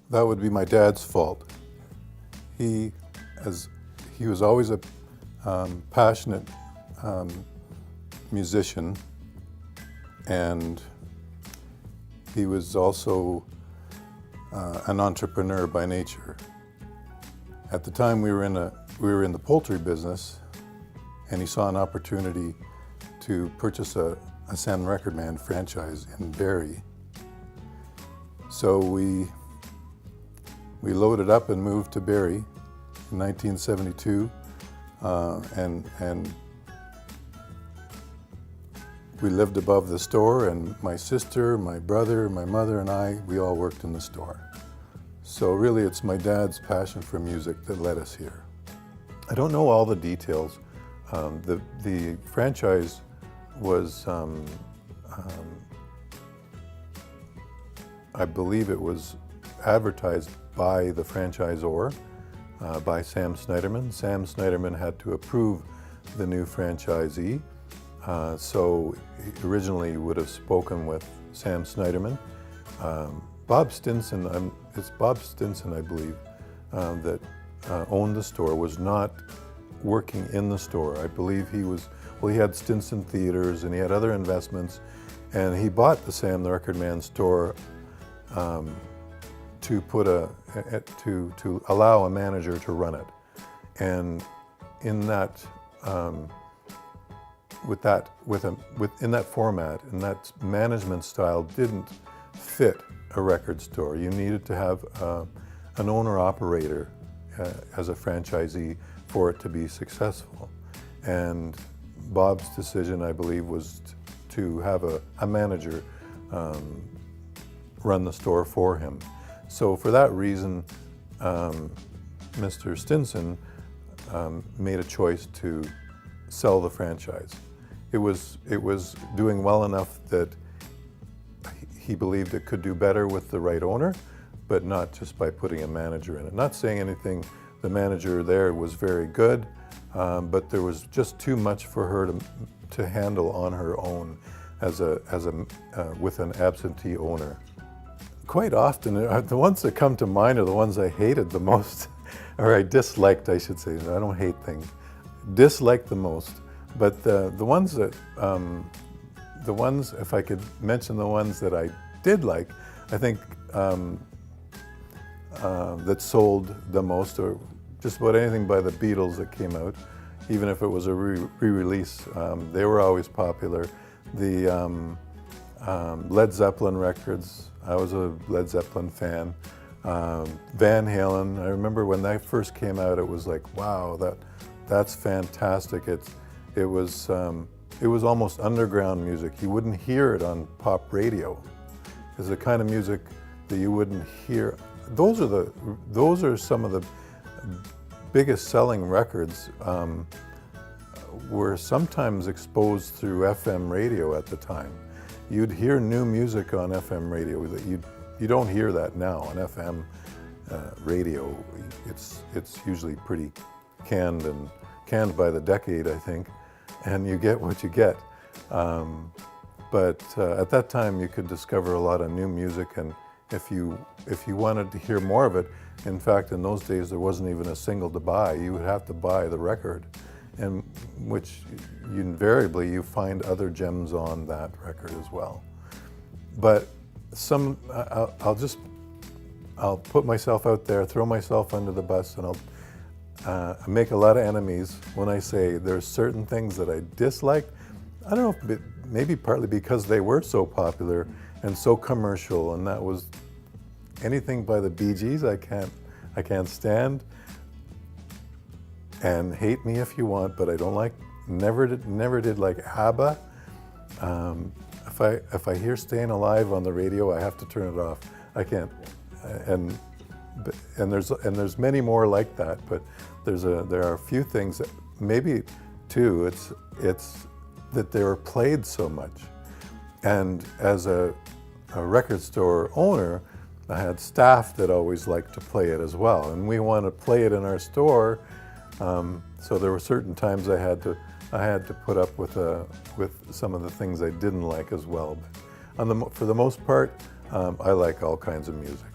That would be my dad's fault. He, as he was always a passionate musician, and he was also an entrepreneur by nature. At the time, we were in the poultry business, and he saw an opportunity to purchase a Sam Record Man franchise in Barrie. So we loaded up and moved to Barrie in 1972, and we lived above the store, and my sister, my brother, my mother, and I, we all worked in the store. So really, it's my dad's passion for music that led us here. I don't know all the details. The franchise was, I believe it was advertised by the franchisor, by Sam Snyderman. Sam Snyderman had to approve the new franchisee. So he originally would have spoken with Sam Snyderman. Bob Stinson, it's Bob Stinson, I believe, that owned the store, was not working in the store. I believe he was, well, he had Stinson Theaters and he had other investments, and he bought the Sam the Record Man store to put to allow a manager to run it. And in that in that format, and that management style didn't fit a record store. You needed to have an owner-operator as a franchisee for it to be successful. And Bob's decision, I believe, was to have a manager run the store for him. So for that reason, Mr. Stinson made a choice to sell the franchise. It was doing well enough that he believed it could do better with the right owner, but not just by putting a manager in it. Not saying anything, the manager there was very good, but there was just too much for her to handle on her own with an absentee owner. Quite often, the ones that come to mind are the ones I hated the most, or I disliked, I should say. I don't hate things. Disliked the most. But the ones that, if I could mention the ones that I did like, I think that sold the most, or just about anything by the Beatles that came out, even if it was a re-release, they were always popular. The Led Zeppelin records, I was a Led Zeppelin fan. Van Halen, I remember when that first came out, it was like, wow, that's fantastic. It was almost underground music. You wouldn't hear it on pop radio. It's the kind of music that you wouldn't hear. Those are some of the biggest selling records. Were sometimes exposed through FM radio at the time. You'd hear new music on FM radio that you don't hear that now on FM radio. It's usually pretty canned by the decade, I think, and you get what you get. But at that time, you could discover a lot of new music, and if you wanted to hear more of it, in fact, in those days, there wasn't even a single to buy. You would have to buy the record, and which invariably you find other gems on that record as well. But I'll put myself out there, throw myself under the bus, and I'll make a lot of enemies when I say there's certain things that I disliked. I don't know, maybe partly because they were so popular and so commercial, and that was anything by the Bee Gees I can't stand. And hate me if you want, but I don't like, never did like ABBA. If I hear Staying Alive on the radio, I have to turn it off. I can't. And there's many more like that, but there are a few things that maybe too, it's that they were played so much. And as a record store owner, I had staff that always liked to play it as well, and we want to play it in our store. So there were certain times I had to put up with some of the things I didn't like as well. But for the most part, I like all kinds of music.